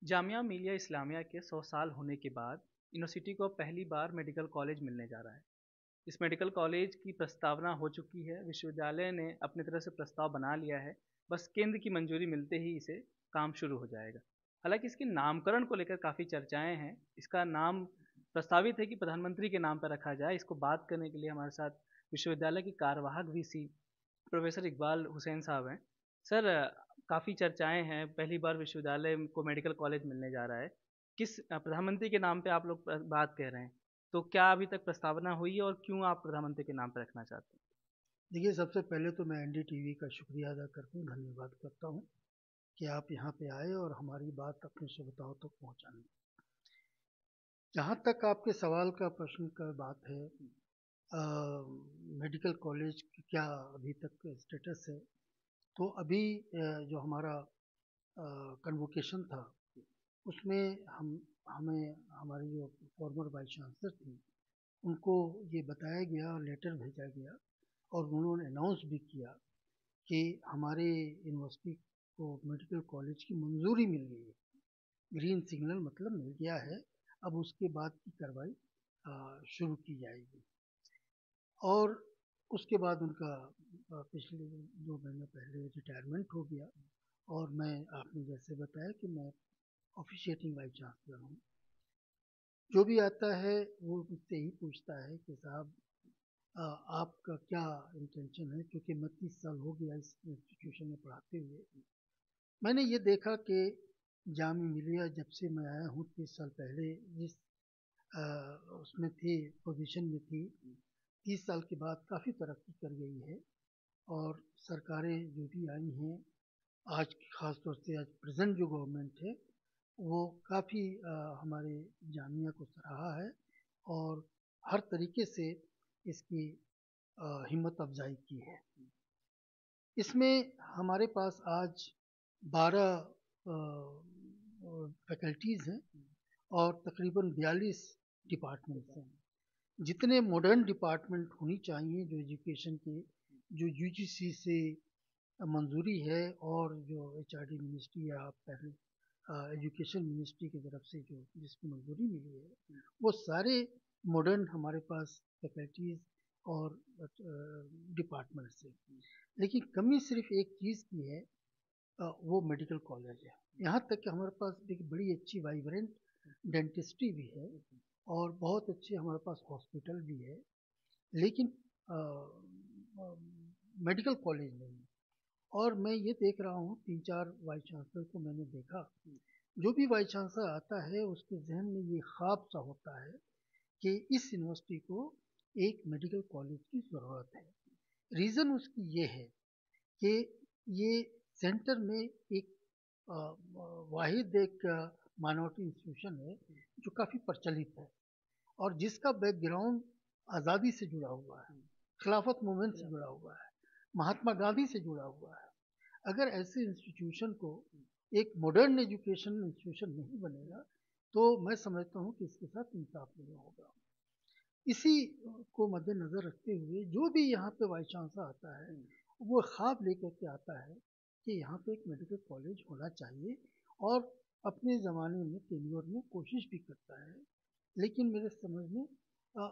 जामिया मिलिया इस्लामिया के 100 साल होने के बाद यूनिवर्सिटी को पहली बार मेडिकल कॉलेज मिलने जा रहा है। इस मेडिकल कॉलेज की प्रस्तावना हो चुकी है, विश्वविद्यालय ने अपनी तरफ से प्रस्ताव बना लिया है, बस केंद्र की मंजूरी मिलते ही इसे काम शुरू हो जाएगा। हालांकि इसके नामकरण को लेकर काफ़ी चर्चाएं हैं। इसका नाम प्रस्तावित है कि प्रधानमंत्री के नाम पर रखा जाए। इसको बात करने के लिए हमारे साथ विश्वविद्यालय के कार्यवाहक वीसी प्रोफेसर इकबाल हुसैन साहब हैं। सर, काफ़ी चर्चाएं हैं, पहली बार विश्वविद्यालय को मेडिकल कॉलेज मिलने जा रहा है। किस प्रधानमंत्री के नाम पे आप लोग बात कह रहे हैं, तो क्या अभी तक प्रस्तावना हुई है और क्यों आप प्रधानमंत्री के नाम पे रखना चाहते हैं? देखिए, सबसे पहले तो मैं एनडीटीवी का शुक्रिया अदा करता हूँ, धन्यवाद करता हूँ कि आप यहाँ पे आए और हमारी बात अपने श्रोताओं तक पहुँचाने। जहाँ तक आपके सवाल का प्रश्न का बात है, मेडिकल कॉलेज की क्या अभी तक स्टेटस है, तो अभी जो हमारा कन्वोकेशन था उसमें हमें हमारी जो फॉर्मर वाइस चांसलर थी उनको ये बताया गया और लेटर भेजा गया और उन्होंने अनाउंस भी किया कि हमारे यूनिवर्सिटी को मेडिकल कॉलेज की मंजूरी मिल गई है। ग्रीन सिग्नल मतलब मिल गया है। अब उसके बाद की कार्रवाई शुरू की जाएगी। और उसके बाद उनका पिछले 2 महीने पहले रिटायरमेंट हो गया और मैं आपने जैसे बताया कि मैं ऑफिशिएटिंग वाइस चांसलर हूँ। जो भी आता है वो मुझसे ही पूछता है कि साहब, आपका क्या इंटेंशन है, क्योंकि मैं 30 साल हो गया इस इंस्टीट्यूशन में पढ़ाते हुए। मैंने ये देखा कि जामिया मिलिया जब से मैं आया हूँ 30 साल पहले जिस अ, उसमें थी, पोजीशन में थी, 30 साल के बाद काफ़ी तरक्की कर गई है। और सरकारें जो भी आई हैं, आज ख़ास तौर से आज प्रेजेंट जो गवर्नमेंट है वो काफ़ी हमारे जामिया को सराहा है और हर तरीके से इसकी हिम्मत अफजाई की है। इसमें हमारे पास आज 12 फैकल्टीज़ हैं और तकरीबन 42 डिपार्टमेंट्स हैं। जितने मॉडर्न डिपार्टमेंट होनी चाहिए जो एजुकेशन के, जो यूजीसी से मंजूरी है और जो एचआरडी मिनिस्ट्री या पहले एजुकेशन मिनिस्ट्री की तरफ से जो जिसकी मंजूरी मिली है, वो सारे मॉडर्न हमारे पास फैकल्टीज़ और डिपार्टमेंट्स है। लेकिन कमी सिर्फ एक चीज़ की है, वो मेडिकल कॉलेज है। यहाँ तक कि हमारे पास एक बड़ी अच्छी वाइब्रेंट डेंटिस्ट्री भी है और बहुत अच्छे हमारे पास हॉस्पिटल भी है, लेकिन मेडिकल कॉलेज नहीं है। और मैं ये देख रहा हूँ, 3-4 वाइस चांसलर को मैंने देखा, जो भी वाइस चांसलर आता है उसके जहन में ये ख्वाब सा होता है कि इस यूनिवर्सिटी को एक मेडिकल कॉलेज की ज़रूरत है। रीज़न उसकी ये है कि ये सेंटर में एक वाहिद एक माइनॉरिटी इंस्टीट्यूशन है जो काफ़ी प्रचलित है और जिसका बैकग्राउंड आज़ादी से जुड़ा हुआ है, खिलाफत मूवमेंट से जुड़ा हुआ है, महात्मा गांधी से जुड़ा हुआ है। अगर ऐसे इंस्टीट्यूशन को एक मॉडर्न एजुकेशन इंस्टीट्यूशन नहीं बनेगा तो मैं समझता हूँ कि इसके साथ इंसाफ नहीं होगा। इसी को मद्देनज़र रखते हुए जो भी यहाँ पे वाइस चांसलर आता है वो ख्वाब लेकर के आता है कि यहाँ पे एक मेडिकल कॉलेज होना चाहिए और अपने ज़माने में टेन्योर में कोशिश भी करता है, लेकिन मेरे समझ में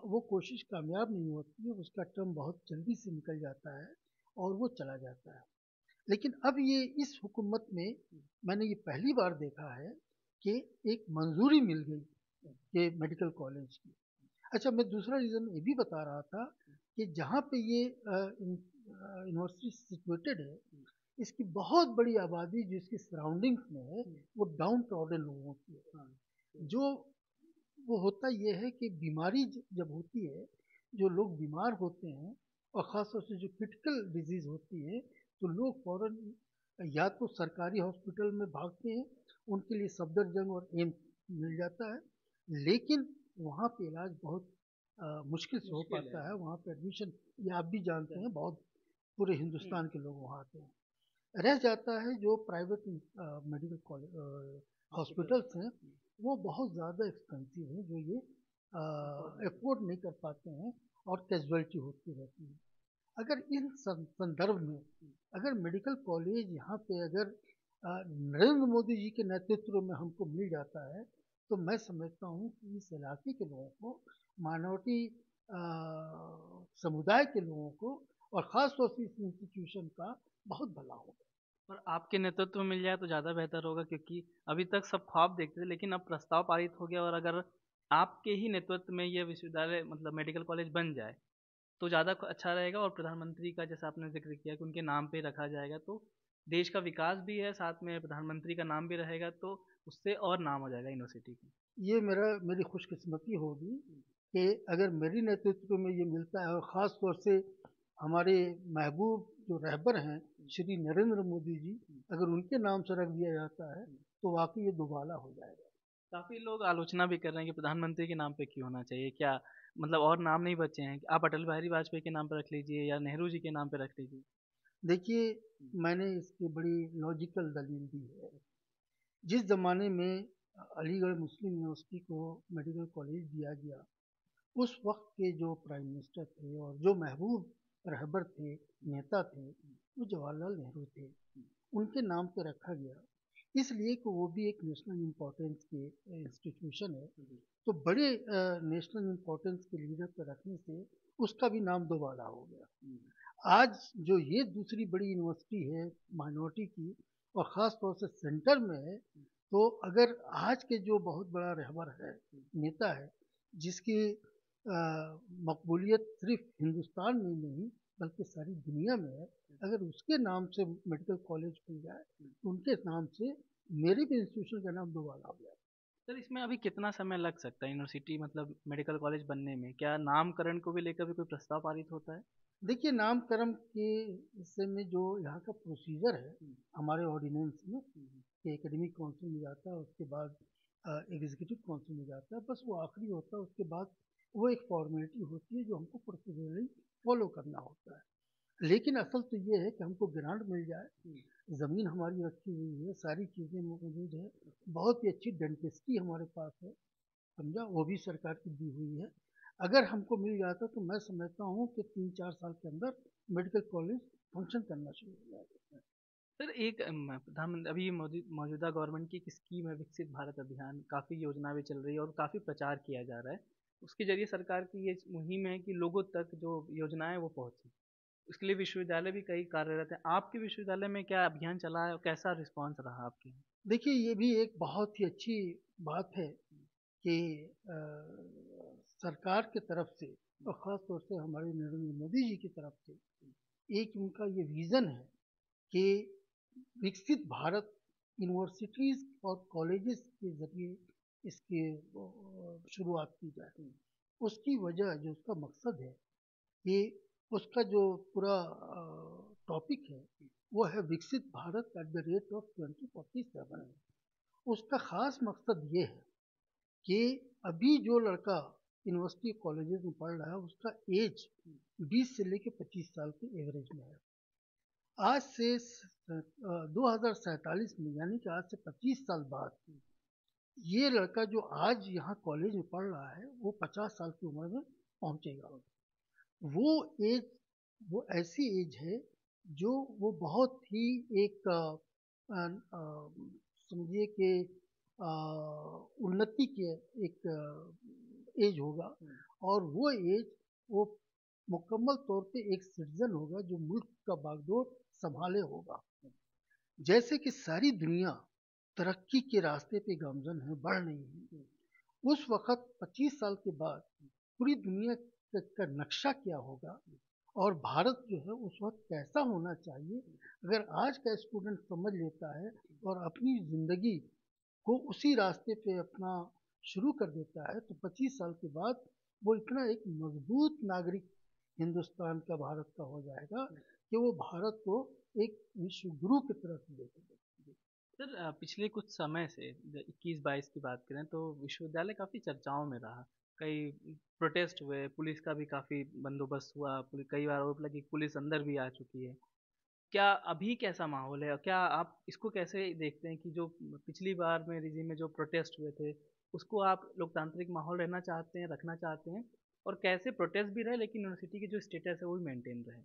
वो कोशिश कामयाब नहीं होती है। उसका टर्म बहुत जल्दी से निकल जाता है और वो चला जाता है। लेकिन अब ये इस हुकूमत में मैंने ये पहली बार देखा है कि एक मंजूरी मिल गई कि मेडिकल कॉलेज की। अच्छा, मैं दूसरा रीज़न ये भी बता रहा था कि जहाँ पे ये यूनिवर्सिटी सिचुएटेड है, इसकी बहुत बड़ी आबादी जो इसकी सराउंडिंग्स में है वो डाउन टाउन लोगों की है। जो वो होता ये है कि बीमारी जब होती है, जो लोग बीमार होते हैं और ख़ास तौर से जो क्रिटिकल डिजीज़ होती है, तो लोग फ़ौरन या तो सरकारी हॉस्पिटल में भागते हैं, उनके लिए सफदरजंग और एम्स मिल जाता है, लेकिन वहाँ पे इलाज बहुत मुश्किल से हो मुश्किल है। पाता है। वहाँ पे एडमिशन, ये आप भी जानते हैं, बहुत पूरे हिंदुस्तान के लोग वहाँ आते हैं। रह जाता है जो प्राइवेट मेडिकल कॉलेज हॉस्पिटल्स हैं, वो बहुत ज़्यादा एक्सपेंसिव हैं, जो ये अफोर्ड नहीं कर पाते हैं और कैजुअलिटी होती रहती है। अगर इन संदर्भ में अगर मेडिकल कॉलेज यहाँ पे अगर नरेंद्र मोदी जी के नेतृत्व में हमको मिल जाता है, तो मैं समझता हूँ कि इस इलाके के लोगों को, माइनॉरिटी समुदाय के लोगों को, और ख़ास तौर से इस इंस्टीट्यूशन का बहुत भला होगा। और आपके नेतृत्व में मिल जाए तो ज़्यादा बेहतर होगा, क्योंकि अभी तक सब ख्वाब देखते थे, लेकिन अब प्रस्ताव पारित हो गया, और अगर आपके ही नेतृत्व में ये विश्वविद्यालय मतलब मेडिकल कॉलेज बन जाए तो ज़्यादा अच्छा रहेगा। और प्रधानमंत्री का जैसा आपने ज़िक्र किया कि उनके नाम पे रखा जाएगा, तो देश का विकास भी है, साथ में प्रधानमंत्री का नाम भी रहेगा, तो उससे और नाम हो जाएगा यूनिवर्सिटी का। ये मेरी खुशकिस्मती होगी कि अगर मेरी नेतृत्व में ये मिलता है, और ख़ास तौर से हमारे महबूब जो रहबर हैं श्री नरेंद्र मोदी जी, अगर उनके नाम से रख दिया जाता है तो वाकई ये दोबाला हो जाएगा। काफ़ी लोग आलोचना भी कर रहे हैं कि प्रधानमंत्री के नाम पे क्यों होना चाहिए, क्या मतलब और नाम नहीं बचे हैं? आप अटल बिहारी वाजपेयी के नाम पे रख लीजिए या नेहरू जी के नाम पे रख लीजिए। देखिए, मैंने इसकी बड़ी लॉजिकल दलील दी है। जिस ज़माने में अलीगढ़ मुस्लिम यूनिवर्सिटी को मेडिकल कॉलेज दिया गया, उस वक्त के जो प्राइम मिनिस्टर थे और जो महबूब रहबर थे, नेता थे, वो जवाहरलाल नेहरू थे। उनके नाम पे रखा गया, इसलिए कि वो भी एक नेशनल इम्पोर्टेंस के इंस्टीट्यूशन है। तो बड़े नेशनल इम्पोर्टेंस के लीडर पे रखने से उसका भी नाम दोबारा हो गया। आज जो ये दूसरी बड़ी यूनिवर्सिटी है माइनॉरिटी की, और ख़ास तौर से सेंटर में है, तो अगर आज के जो बहुत बड़ा रहबर है, नेता है, जिसकी मकबूलियत सिर्फ हिंदुस्तान में नहीं बल्कि सारी दुनिया में है, अगर उसके नाम से मेडिकल कॉलेज खुल जाए तो उनके नाम से मेरे भी इंस्टीट्यूशन का नाम दोबारा हो जाए। सर, इसमें अभी कितना समय लग सकता है यूनिवर्सिटी मतलब मेडिकल कॉलेज बनने में? क्या नामकरण को भी लेकर भी कोई प्रस्ताव पारित होता है? देखिए, नामकरण के हिस्से में जो यहाँ का प्रोसीजर है हमारे ऑर्डिनेंस में, कि एकेडमिक काउंसिल में जाता है, उसके बाद एग्जीक्यूटिव काउंसिल में जाता है, बस वो आखिरी होता है। उसके बाद वो एक फॉर्मेलिटी होती है जो हमको प्रोसीजरली फॉलो करना होता है। लेकिन असल तो ये है कि हमको ग्रांट मिल जाए, ज़मीन हमारी रखी हुई है, सारी चीज़ें मौजूद है, बहुत ही अच्छी डेंटिस्ट्री हमारे पास है, समझा, वो भी सरकार की दी हुई है। अगर हमको मिल जाता तो मैं समझता हूँ कि 3-4 साल के अंदर मेडिकल कॉलेज फंक्शन करना शुरू हो जाएगा। सर, एक प्रधानमंत्री अभी मौजूदा गवर्नमेंट की एक स्कीम है विकसित भारत अभियान, काफ़ी योजना भी चल रही है और काफ़ी प्रचार किया जा रहा है। उसके जरिए सरकार की ये मुहिम है कि लोगों तक जो योजनाएं वो पहुँचे। उसके लिए विश्वविद्यालय भी कई कार्यरत हैं। आपके विश्वविद्यालय में क्या अभियान चला है और कैसा रिस्पॉन्स रहा आपके यहाँ? देखिए, ये भी एक बहुत ही अच्छी बात है कि सरकार की तरफ से, और ख़ास तौर से हमारे नरेंद्र मोदी जी की तरफ से, एक उनका ये विज़न है कि विकसित भारत यूनिवर्सिटीज़ और कॉलेजेस के ज़रिए इसकी शुरुआत की जाए। उसकी वजह, जो उसका मकसद है, कि उसका जो पूरा टॉपिक है वो है विकसित Bharat at the rate of 2047। उसका ख़ास मकसद ये है कि अभी जो लड़का यूनिवर्सिटी कॉलेजेस में पढ़ रहा है उसका एज 20 से लेकर 25 साल के एवरेज में है। आज से 2047 में, यानी कि आज से 25 साल बाद, ये लड़का जो आज यहाँ कॉलेज में पढ़ रहा है वो 50 साल की उम्र में पहुँचेगा। वो एज, वो ऐसी एज है जो वो बहुत ही एक समझिए कि उन्नति के एक एज होगा। और वो एज, वो मुकम्मल तौर पे एक सिटीजन होगा जो मुल्क का बागडोर संभाले होगा। जैसे कि सारी दुनिया तरक्की के रास्ते पे गामजन है, बढ़ रही है, उस वक्त 25 साल के बाद पूरी दुनिया का नक्शा क्या होगा और भारत जो है उस वक्त कैसा होना चाहिए, अगर आज का स्टूडेंट समझ लेता है और अपनी ज़िंदगी को उसी रास्ते पे अपना शुरू कर देता है, तो 25 साल के बाद वो इतना एक मजबूत नागरिक हिंदुस्तान का, भारत का हो जाएगा कि वो भारत को एक विश्व गुरु की तरफ लेके। सर, पिछले कुछ समय से 21-22 की बात करें तो विश्वविद्यालय काफ़ी चर्चाओं में रहा। कई प्रोटेस्ट हुए, पुलिस का भी काफ़ी बंदोबस्त हुआ, कई बार आरोप लगे कि पुलिस अंदर भी आ चुकी है। क्या अभी कैसा माहौल है और क्या आप इसको कैसे देखते हैं कि जो पिछली बार में रिजीम में जो प्रोटेस्ट हुए थे, उसको आप लोकतांत्रिक माहौल रहना चाहते हैं, रखना चाहते हैं, और कैसे प्रोटेस्ट भी रहे लेकिन यूनिवर्सिटी की जो स्टेटस है वो भी मेंटेन रहे?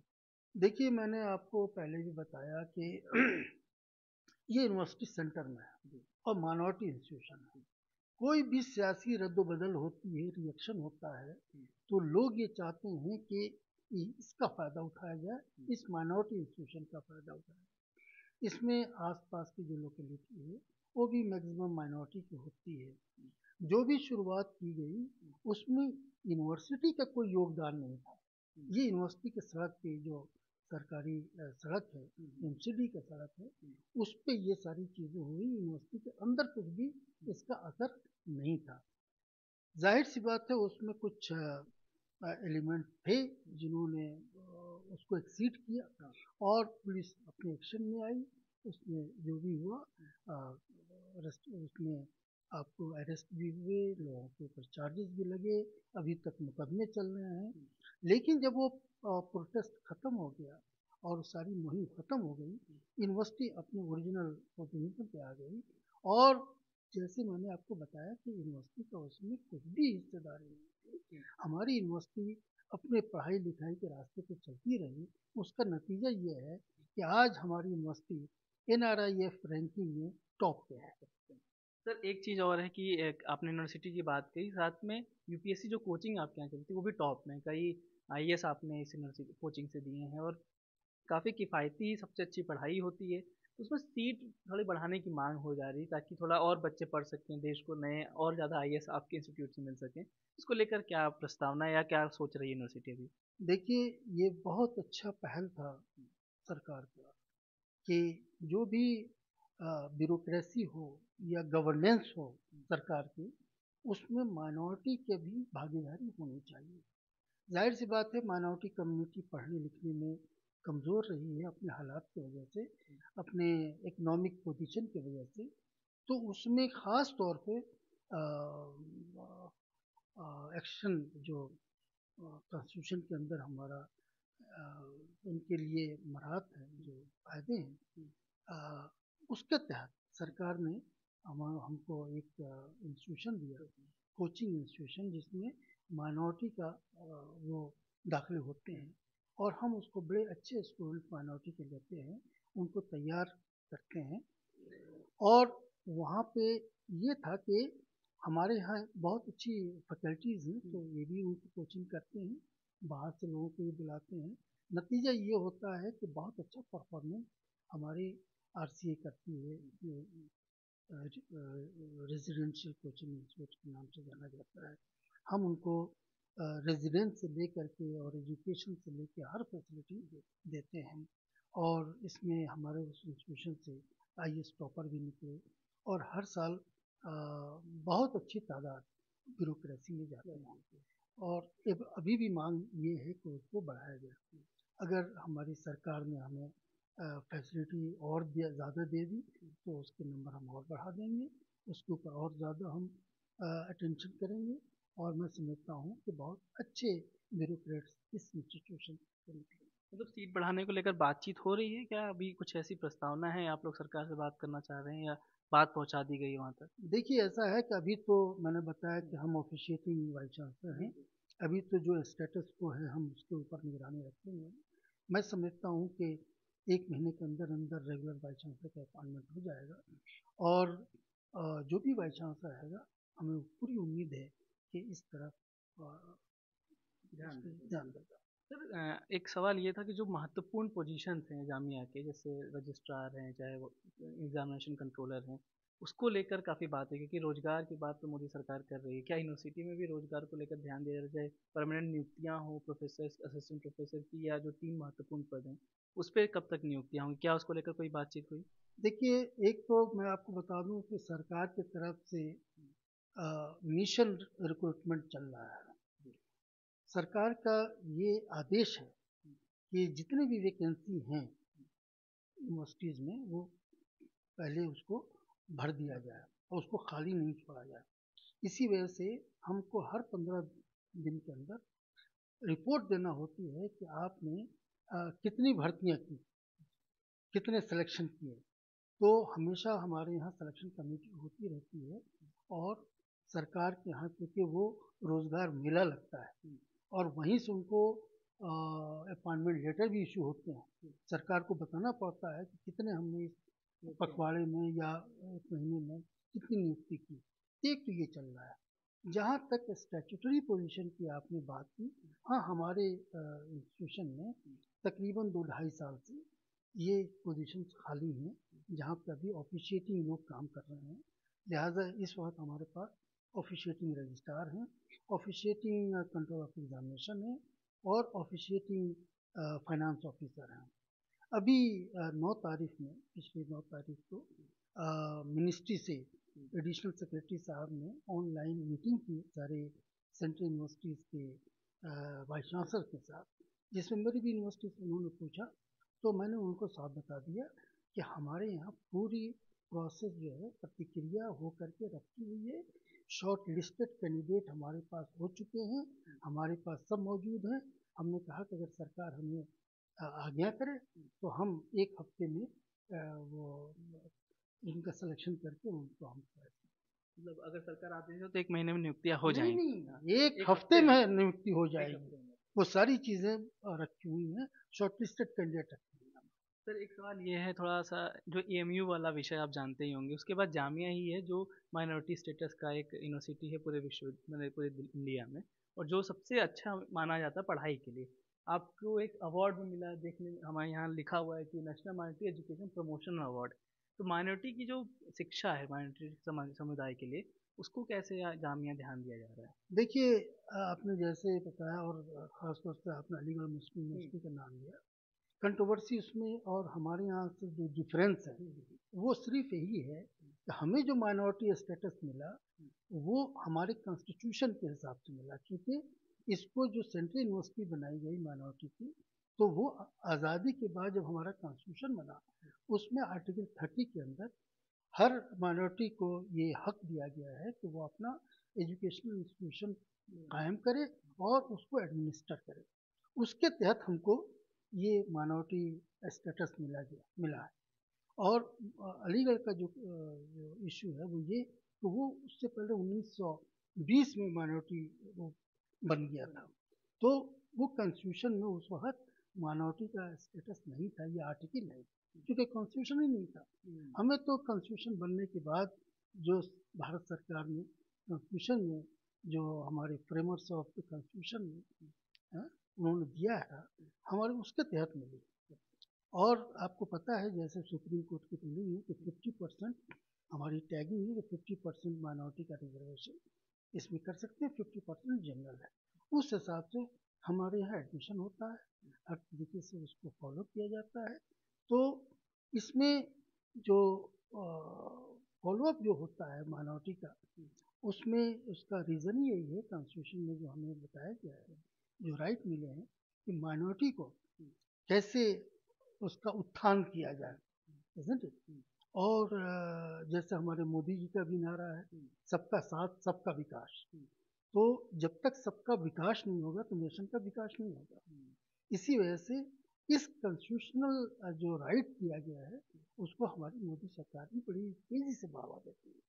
देखिए, मैंने आपको पहले भी बताया कि ये यूनिवर्सिटी सेंटर में है और माइनॉरिटी इंस्टीट्यूशन है। कोई भी सियासी रद्दोबदल होती है, रिएक्शन होता है, तो लोग ये चाहते हैं कि इसका फ़ायदा उठाया जाए, इस माइनॉरिटी इंस्टीट्यूशन का फ़ायदा उठाया जाए। इसमें आसपास की जो लोकेलिटी है वो भी मैक्सिमम माइनॉरिटी की होती है। जो भी शुरुआत की गई उसमें यूनिवर्सिटी का कोई योगदान नहीं था। ये यूनिवर्सिटी के सड़क पे जो सरकारी सड़क है, एमसीडी का सड़क है, उस पे ये सारी चीज़ें हुई। यूनिवर्सिटी के अंदर कुछ भी इसका असर नहीं था। जाहिर सी बात है उसमें कुछ एलिमेंट थे जिन्होंने उसको एक्सीड किया और पुलिस अपने एक्शन में आई। उसमें जो भी हुआ उसमें आपको अरेस्ट भी हुए, लोगों के ऊपर चार्जेस भी लगे, अभी तक मुकदमे चल रहे हैं। लेकिन जब वो प्रोटेस्ट ख़त्म हो गया और सारी मुहिम ख़त्म हो गई, यूनिवर्सिटी अपने ओरिजिनल पोजीशन पे आ गई। और जैसे मैंने आपको बताया कि यूनिवर्सिटी का उसमें कुछ भी हिस्सेदारी नहीं थी। हमारी यूनिवर्सिटी अपने पढ़ाई लिखाई के रास्ते पे चलती रही। उसका नतीजा ये है कि आज हमारी यूनिवर्सिटी NRIF रैंकिंग में टॉप पे है। सर एक चीज़ और है कि आपने यूनिवर्सिटी की बात कही, साथ में यूपीएससी जो कोचिंग आपके यहाँ चलती है वो भी टॉप में है। कई आईएएस आपने इस यूनिवर्सिटी कोचिंग से दिए हैं और काफ़ी किफ़ायती सबसे अच्छी पढ़ाई होती है। उसमें सीट थोड़ी बढ़ाने की मांग हो जा रही है ताकि थोड़ा और बच्चे पढ़ सकें, देश को नए और ज़्यादा आईएएस आपके इंस्टीट्यूट से मिल सकें। इसको लेकर क्या प्रस्तावना है या क्या सोच रही है यूनिवर्सिटी अभी? देखिए, ये बहुत अच्छा पहल था सरकार का कि जो भी ब्यूरोक्रेसी हो या गवर्नेंस हो सरकार की, उसमें माइनॉरिटी की भी भागीदारी होनी चाहिए। जाहिर सी बात है माइनॉरिटी कम्युनिटी पढ़ने लिखने में कमज़ोर रही है अपने हालात की वजह से, अपने इकोनॉमिक पोजीशन की वजह से। तो उसमें ख़ास तौर पे एक्शन जो कॉन्स्टिट्यूशन के अंदर हमारा अ, उनके लिए मराहत है, जो फ़ायदे हैं, उसके तहत सरकार ने हमको एक इंस्टीट्यूशन दिया, कोचिंग इंस्टीट्यूशन, जिसमें माइनॉरिटी का वो दाखिले होते हैं और हम उसको बड़े अच्छे स्टूडेंट माइनॉरिटी के लेते हैं, उनको तैयार करते हैं। और वहाँ पे ये था कि हमारे यहाँ बहुत अच्छी फैकल्टीज़ हैं, तो ये भी उनको कोचिंग करते हैं, बाहर से लोगों को भी बुलाते हैं। नतीजा ये होता है कि बहुत अच्छा परफॉर्मेंस हमारी RCA करती है, जो रेजिडेंशियल कोचिंग इंस्टीट्यूट के नाम से जाना जाता है। हम उनको रेजिडेंस से लेकर के और एजुकेशन से लेकर हर फैसिलिटी देते हैं। और इसमें हमारे उस इंस्टीट्यूशन से IAS टॉपर भी निकले और हर साल बहुत अच्छी तादाद ब्यूरोक्रेसी में जाते हैं। और अभी भी मांग ये है कि उसको बढ़ाया जाए। अगर हमारी सरकार ने हमें फैसिलिटी और ज़्यादा दे दी तो उसके नंबर हम और बढ़ा देंगे, उसके ऊपर और ज़्यादा हम अटेंशन करेंगे। और मैं समझता हूँ कि बहुत अच्छे ब्यूरोक्रेट्स इस इंस्टीट्यूशन से निकले। मतलब सीट बढ़ाने को लेकर बातचीत हो रही है क्या? अभी कुछ ऐसी प्रस्तावना है, आप लोग सरकार से बात करना चाह रहे हैं या बात पहुँचा दी गई है वहाँ तक? देखिए, ऐसा है कि अभी तो मैंने बताया कि हम ऑफिशिएटिंग वाइस चांसलर हैं। अभी तो जो स्टेटस को है हम उसके ऊपर निगरानी रखेंगे। मैं समझता हूँ कि 1 महीने के अंदर अंदर रेगुलर वाइस चांसलर का अपॉइंटमेंट हो जाएगा। और जो भी वाइस चांसलर रहेगा, हमें पूरी उम्मीद है कि इस तरफ ध्यान देगा। सर एक सवाल ये था कि जो महत्वपूर्ण पोजीशंस हैं जामिया के, जैसे रजिस्ट्रार हैं, चाहे वो एग्जामिनेशन कंट्रोलर हैं, उसको लेकर काफ़ी बात है क्योंकि रोजगार की बात तो मोदी सरकार कर रही है। क्या यूनिवर्सिटी में भी रोजगार को लेकर ध्यान दिया जाए, परमानेंट नियुक्तियां हो प्रोफेसर, असिस्टेंट प्रोफेसर की, या जो 3 महत्वपूर्ण पद हैं उस पर कब तक नियुक्तियां होंगी? क्या उसको लेकर कोई बातचीत हुई? देखिए, एक तो मैं आपको बता दूं कि सरकार की तरफ से मिशन रिक्रूटमेंट चल रहा है। सरकार का ये आदेश है कि जितने भी वैकेंसी हैं यूनिवर्सिटीज़ में, वो पहले उसको भर दिया जाए और उसको खाली नहीं छोड़ा जाए। इसी वजह से हमको हर 15 दिन के अंदर रिपोर्ट देना होती है कि आपने कितनी भर्तियां की, कितने सिलेक्शन किए। तो हमेशा हमारे यहाँ सिलेक्शन कमेटी होती रहती है और सरकार के यहाँ क्योंकि वो रोज़गार मेला लगता है और वहीं से उनको अपॉइंटमेंट लेटर भी इशू होते हैं। सरकार को बताना पड़ता है कि कितने हमने इस पखवाड़े में या एक महीने में कितनी नियुक्ति की, एक तो ये चल रहा है। जहाँ तक स्टैट्यूटरी पोजीशन की आपने बात की, हाँ हमारे इंस्टीट्यूशन में तकरीबन 2-2.5 साल से ये पोजीशंस खाली हैं जहाँ पे अभी ऑफिशिएटिंग लोग काम कर रहे हैं। लिहाजा इस वक्त हमारे पास ऑफिशिएटिंग रजिस्ट्रार हैं, ऑफिशिएटिंग कंट्रोल ऑफ एग्जामिनेशन है और ऑफिशिएटिंग फाइनेंस ऑफिसर हैं। अभी 9 तारीख में, पिछली 9 तारीख को मिनिस्ट्री से एडिशनल सेक्रेटरी साहब ने ऑनलाइन मीटिंग की सारे सेंट्रल यूनिवर्सिटीज़ के वाइस चांसलर के साथ, जिसमें मेरी भी यूनिवर्सिटी से उन्होंने पूछा, तो मैंने उनको साफ बता दिया कि हमारे यहाँ पूरी प्रोसेस जो है प्रतिक्रिया हो करके रखी हुई है। शॉर्ट लिस्टेड कैंडिडेट हमारे पास हो चुके हैं, हमारे पास सब मौजूद हैं। हमने कहा कि अगर सरकार हमें आज्ञा करे तो हम एक हफ्ते में वो इनका सिलेक्शन करके उनको हम मतलब अगर सरकार आदेश हो तो 1 महीने में नियुक्तियाँ हो नहीं जाएंगी। नहीं, एक एक हफ्ते हफ्ते में नियुक्ति हो एक जाएगी। हफ्ते में। वो सारी चीज़ें रखी हुई हैं, शॉर्टलिस्टेड कैंडिडेट रखी हुई हैं। सर एक सवाल ये है थोड़ा सा, जो एएमयू वाला विषय आप जानते ही होंगे, उसके बाद जामिया ही है जो माइनॉरिटी स्टेटस का एक यूनिवर्सिटी है पूरे मतलब पूरे इंडिया में, और जो सबसे अच्छा माना जाता है पढ़ाई के लिए। आपको एक अवार्ड भी मिला, देखने में हमारे यहाँ लिखा हुआ है कि national minority education promotion award. तो माइनॉरिटी की जो शिक्षा है माइनॉरिटी समुदाय के लिए, उसको कैसे जामिया ध्यान दिया जा रहा है? देखिए, आपने जैसे बताया और ख़ासतौर से आपने अलीगढ़ मुस्लिम यूनिवर्सिटी का नाम लिया, कंट्रोवर्सी उसमें और हमारे यहाँ से जो डिफरेंस है वो सिर्फ यही है कि हमें जो माइनॉरिटी स्टेटस मिला वो हमारे कॉन्स्टिट्यूशन के हिसाब से मिला, क्योंकि इसको जो सेंट्रल यूनिवर्सिटी बनाई गई माइनॉरिटी की, तो वो आज़ादी के बाद जब हमारा कॉन्स्टिट्यूशन बना उसमें आर्टिकल 30 के अंदर हर माइनॉरिटी को ये हक दिया गया है कि वो अपना एजुकेशनल इंस्टीट्यूशन कायम करे और उसको एडमिनिस्टर करे। उसके तहत हमको ये माइनॉरिटी स्टेटस मिला है। और अलीगढ़ का जो इशू है वो ये, तो वो उससे पहले 1920 में माइनॉरिटी वो बन गया था, तो वो कॉन्स्टिट्यूशन में उस वक्त माइनॉरिटी का स्टेटस नहीं था, ये आर्टिकल नहीं, क्योंकि कॉन्स्टिट्यूशन ही नहीं था। हमें तो कॉन्स्टिट्यूशन बनने के बाद जो भारत सरकार ने कॉन्स्टिट्यूशन में जो हमारे फ्रेमर्स ऑफ द कॉन्स्टिट्यूशन में उन्होंने दिया है, हमारे उसके तहत मिली। और आपको पता है जैसे सुप्रीम कोर्ट की रूलिंग है कि 50% हमारी टैगिंग है कि 50% माइनॉरिटी का रिजर्वेशन इसमें कर सकते हैं, 50% जनरल है। उस हिसाब से हमारे यहाँ एडमिशन होता है, हर तरीके से उसको फॉलो किया जाता है। तो इसमें जो फॉलोअप जो होता है माइनॉरिटी का, उसमें उसका रीज़न ही यही है, कॉन्स्टिट्यूशन में जो हमें बताया गया है, जो राइट मिले हैं कि माइनॉरिटी को कैसे उसका उत्थान किया जाए, isn't it? और जैसे हमारे मोदी जी का भी नारा है, सबका साथ सबका विकास। तो जब तक सबका विकास नहीं होगा तो नेशन का विकास नहीं होगा। इसी वजह से इस कॉन्स्टिट्यूशनल जो राइट दिया गया है उसको हमारी मोदी सरकार भी बड़ी तेजी से बढ़ावा देती है।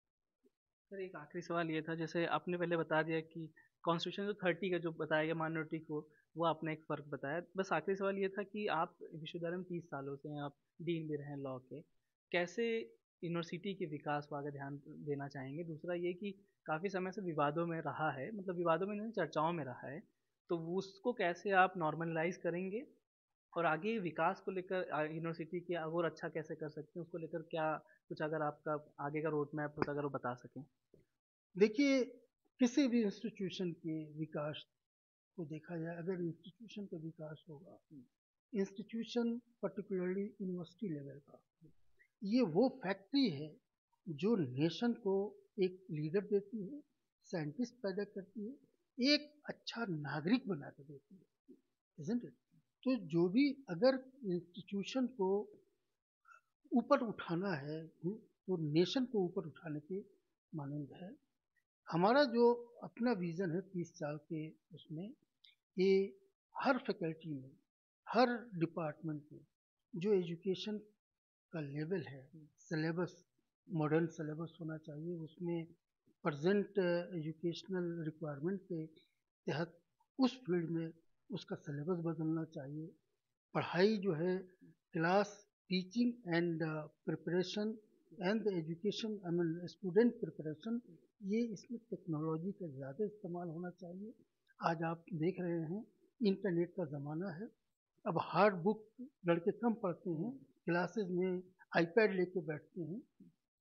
सर एक आखिरी सवाल ये था, जैसे आपने पहले बता दिया कि कॉन्स्टिट्यूशन जो 30 का जो बताया गया माइनॉरिटी को, वो आपने एक फ़र्क बताया। बस आखिरी सवाल ये था कि आप विश्वविद्यालय में 30 सालों से हैं, आप डीन भी रहे हैं लॉ के, कैसे यूनिवर्सिटी के विकास पर आगे ध्यान देना चाहेंगे? दूसरा ये कि काफ़ी समय से विवादों में रहा है, मतलब विवादों में नहीं, चर्चाओं में रहा है, तो वो उसको कैसे आप नॉर्मलाइज करेंगे और आगे विकास को लेकर यूनिवर्सिटी की और अच्छा कैसे कर सकते हैं, उसको लेकर क्या कुछ अगर आपका आगे का रोड मैप होता अगर वो बता सकें? देखिए, किसी भी इंस्टीट्यूशन के विकास को देखा जाए, अगर इंस्टीट्यूशन का विकास होगा, इंस्टीट्यूशन पर्टिकुलरली यूनिवर्सिटी लेवल का, ये वो फैक्ट्री है जो नेशन को एक लीडर देती है, साइंटिस्ट पैदा करती है, एक अच्छा नागरिक बना कर देती है, isn't it? तो जो भी अगर इंस्टीट्यूशन को ऊपर उठाना है तो नेशन को ऊपर उठाने के मानंद है। हमारा जो अपना विज़न है 30 साल के उसमें, ये हर फैकल्टी में, हर डिपार्टमेंट में जो एजुकेशन का लेवल है, सिलेबस मॉडर्न सिलेबस होना चाहिए, उसमें प्रेजेंट एजुकेशनल रिक्वायरमेंट के तहत उस फील्ड में उसका सिलेबस बदलना चाहिए। पढ़ाई जो है class teaching and preparation and the education, I mean student preparation, ये इसमें टेक्नोलॉजी का ज़्यादा इस्तेमाल होना चाहिए। आज आप देख रहे हैं इंटरनेट का ज़माना है, अब हार्ड बुक लड़के कम पढ़ते हैं, क्लासेस में आईपैड लेके बैठते हैं,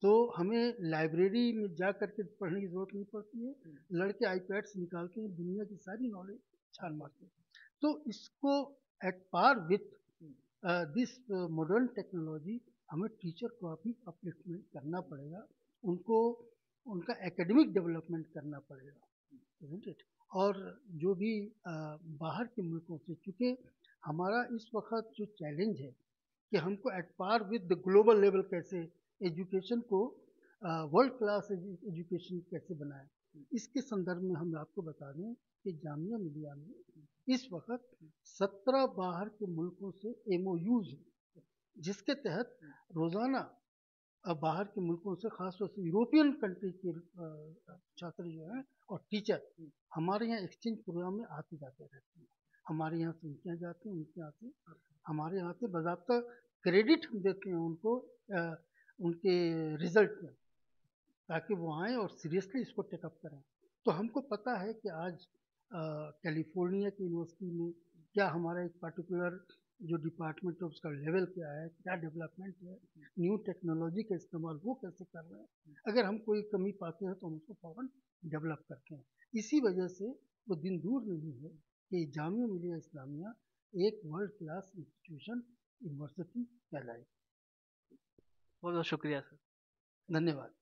तो हमें लाइब्रेरी में जा कर के पढ़ने की ज़रूरत नहीं पड़ती है, लड़के आईपैड से निकाल के दुनिया की सारी नॉलेज छान मारते हैं। तो इसको at par with this modern technology हमें टीचर को अभी अपलिफ्टमेंट करना पड़ेगा, उनको उनका एकेडमिक डेवलपमेंट करना पड़ेगा, isn't it? और जो भी बाहर के मुल्कों से, चूँकि हमारा इस वक्त जो चैलेंज है कि हमको at par with the global level कैसे एजुकेशन को वर्ल्ड क्लास एजुकेशन कैसे बनाएं, इसके संदर्भ में हम आपको बता दें कि जामिया मिलिया में इस वक्त 17 बाहर के मुल्कों से MOUs जिसके तहत रोज़ाना बाहर के मुल्कों से ख़ासतौर से यूरोपियन कंट्री के छात्र जो हैं और टीचर हमारे यहाँ एक्सचेंज प्रोग्राम में आते जाते रहते हैं। हमारे यहाँ से उनके यहाँ जाते हैं, उनके यहाँ से हमारे यहाँ से बाज़ाब्ता क्रेडिट हम देते हैं उनको उनके रिज़ल्ट में, ताकि वो आएँ और सीरियसली इसको टेकअप करें। तो हमको पता है कि आज कैलिफोर्निया की यूनिवर्सिटी में क्या हमारा एक पर्टिकुलर जो डिपार्टमेंट है उसका लेवल क्या है, क्या डेवलपमेंट है, न्यू टेक्नोलॉजी का इस्तेमाल वो कैसे कर रहे हैं। अगर हम कोई कमी पाते हैं तो हम उसको फ़ौरन डेवलप करते हैं। इसी वजह से वो दिन दूर नहीं है कि जामिया मिलिया इस्लामिया एक वर्ल्ड क्लास इंस्टीट्यूशन यूनिवर्सिटी कहलाए। बहुत बहुत शुक्रिया सर। धन्यवाद।